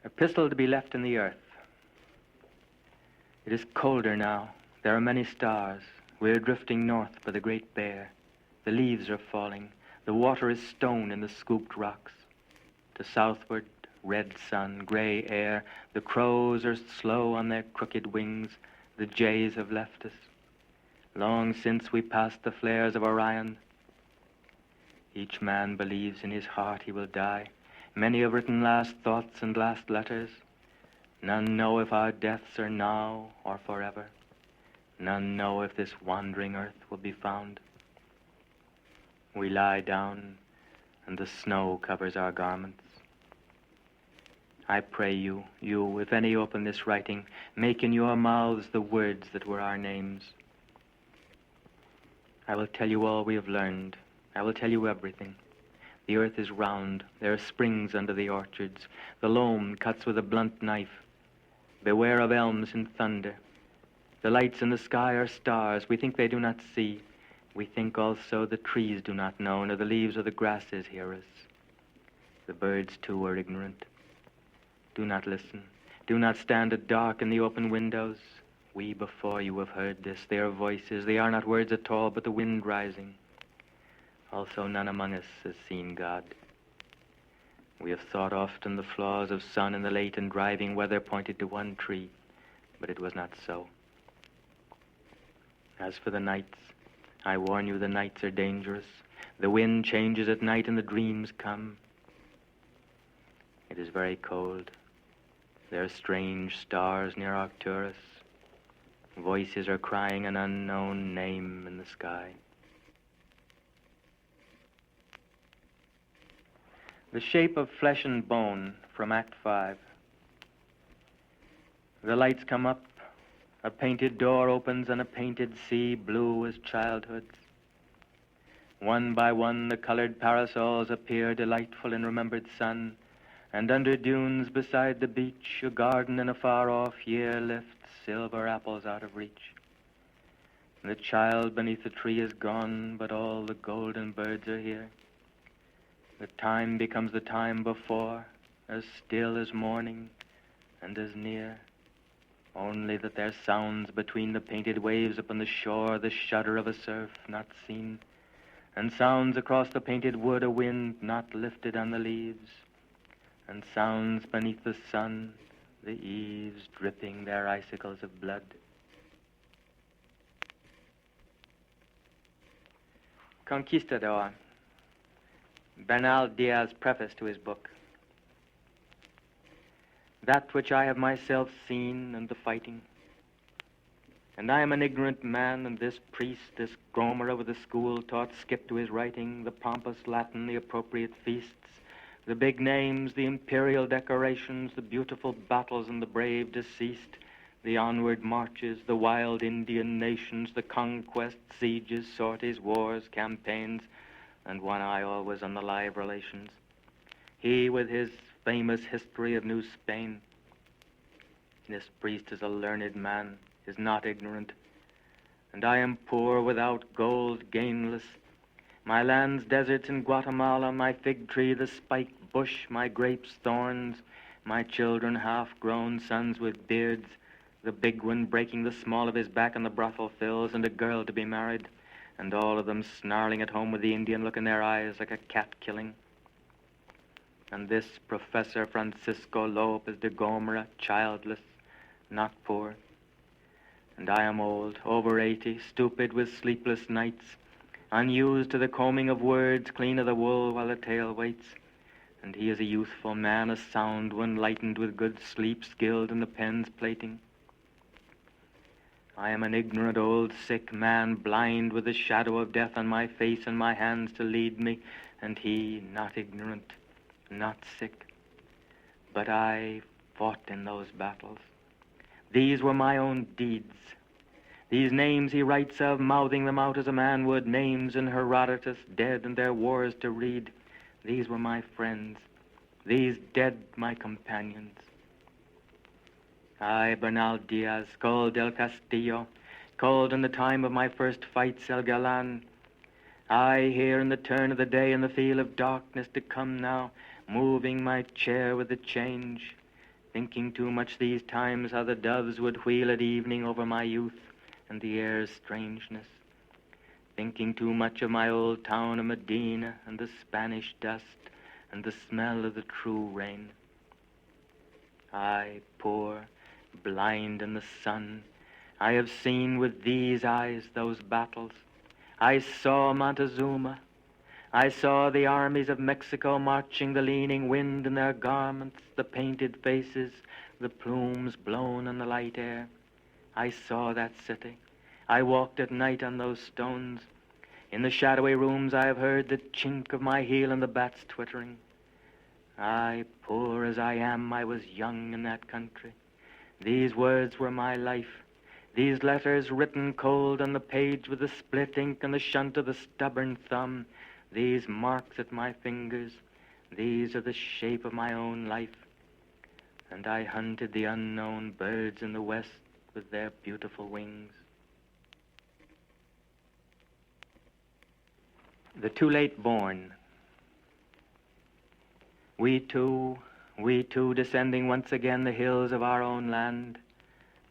Epistle to be left in the earth. It is colder now. There are many stars. We are drifting north by the Great Bear. The leaves are falling. The water is stone in the scooped rocks. To southward, red sun, gray air. The crows are slow on their crooked wings. The jays have left us. Long since we passed the flares of Orion. Each man believes in his heart he will die. Many have written last thoughts and last letters. None know if our deaths are now or forever. None know if this wandering earth will be found. We lie down, and the snow covers our garments. I pray you, if any open this writing, make in your mouths the words that were our names. I will tell you all we have learned. I will tell you everything. The earth is round. There are springs under the orchards. The loam cuts with a blunt knife. Beware of elms in thunder. The lights in the sky are stars. We think they do not see. We think also the trees do not know, nor the leaves or the grasses hear us. The birds, too, are ignorant. Do not listen. Do not stand at dark in the open windows. We before you have heard this. They are voices. They are not words at all, but the wind rising. Also, none among us has seen God. We have thought often the flaws of sun in the late and driving weather pointed to one tree, but it was not so. As for the nights, I warn you the nights are dangerous. The wind changes at night and the dreams come. It is very cold. There are strange stars near Arcturus. Voices are crying an unknown name in the sky. The shape of flesh and bone from Act 5. The lights come up, a painted door opens and a painted sea blue as childhood's. One by one the colored parasols appear delightful in remembered sun, and under dunes beside the beach a garden in a far-off year lifts silver apples out of reach. The child beneath the tree is gone, but all the golden birds are here. The time becomes the time before, as still as morning and as near. Only that there sounds between the painted waves upon the shore the shudder of a surf not seen, and sounds across the painted wood a wind not lifted on the leaves, and sounds beneath the sun the eaves dripping their icicles of blood. Conquistador. Bernal Diaz's preface to his book. That which I have myself seen and the fighting. And I am an ignorant man, and this priest, this gromer over the school, taught skip to his writing, the pompous Latin, the appropriate feasts, the big names, the imperial decorations, the beautiful battles and the brave deceased, the onward marches, the wild Indian nations, the conquests, sieges, sorties, wars, campaigns, and one eye always on the live relations. He with his famous history of New Spain. This priest is a learned man, is not ignorant, and I am poor, without gold, gainless. My land's deserts in Guatemala, my fig tree, the spike bush, my grapes, thorns, my children half-grown, sons with beards, the big one breaking the small of his back on the brothel fills, and a girl to be married, and all of them snarling at home with the Indian look in their eyes like a cat killing. And this Professor Francisco Lopez de Gomera, childless, not poor. And I am old, over 80, stupid with sleepless nights, unused to the combing of words, clean of the wool while the tale waits. And he is a youthful man, a sound one, lightened with good sleep, skilled in the pen's plating. I am an ignorant old sick man, blind with the shadow of death on my face and my hands to lead me, and he not ignorant, not sick. But I fought in those battles. These were my own deeds. These names he writes of, mouthing them out as a man would, names in Herodotus, dead and their wars to read. These were my friends, these dead my companions. I, Bernal Diaz, called del Castillo, called in the time of my first fights El Galan. I, here in the turn of the day in the feel of darkness to come now, moving my chair with the change, thinking too much these times how the doves would wheel at evening over my youth and the air's strangeness, thinking too much of my old town of Medina and the Spanish dust and the smell of the true rain. I, poor, blind in the sun, I have seen with these eyes those battles. I saw Montezuma. I saw the armies of Mexico marching, the leaning wind in their garments, the painted faces, the plumes blown in the light air. I saw that city. I walked at night on those stones. In the shadowy rooms I have heard the chink of my heel and the bats twittering. I, poor as I am, I was young in that country. These words were my life. These letters written cold on the page with the split ink and the shunt of the stubborn thumb. These marks at my fingers, these are the shape of my own life. And I hunted the unknown birds in the west with their beautiful wings. The too late born. We too, descending once again the hills of our own land,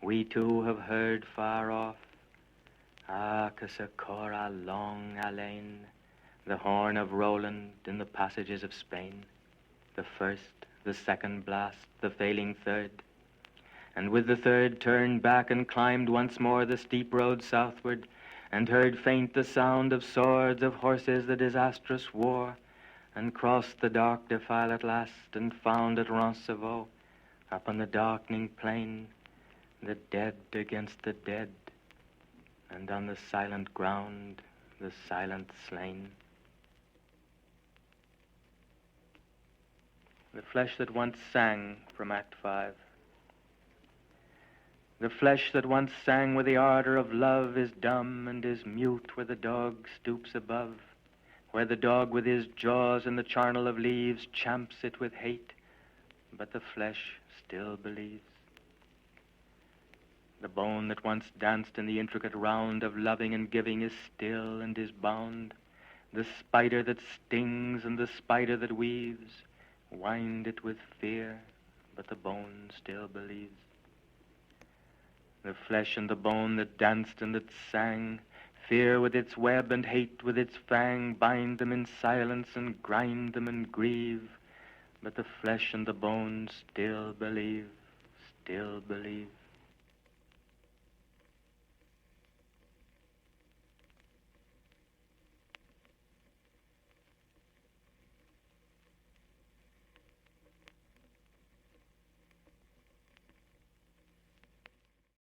we too have heard far off, Casacora long Alain, the horn of Roland in the passages of Spain, the first, the second blast, the failing third, and with the third turned back and climbed once more the steep road southward, and heard faint the sound of swords, of horses, the disastrous war, and crossed the dark defile at last, and found at Roncevaux, up on the darkening plain, the dead against the dead, and on the silent ground, the silent slain. The flesh that once sang from Act 5. The flesh that once sang with the ardor of love is dumb and is mute where the dog stoops above, where the dog with his jaws in the charnel of leaves champs it with hate, but the flesh still believes. The bone that once danced in the intricate round of loving and giving is still and is bound. The spider that stings and the spider that weaves wind it with fear, but the bone still believes. The flesh and the bone that danced and that sang, fear with its web and hate with its fang, bind them in silence and grind them and grieve, but the flesh and the bone still believe, still believe.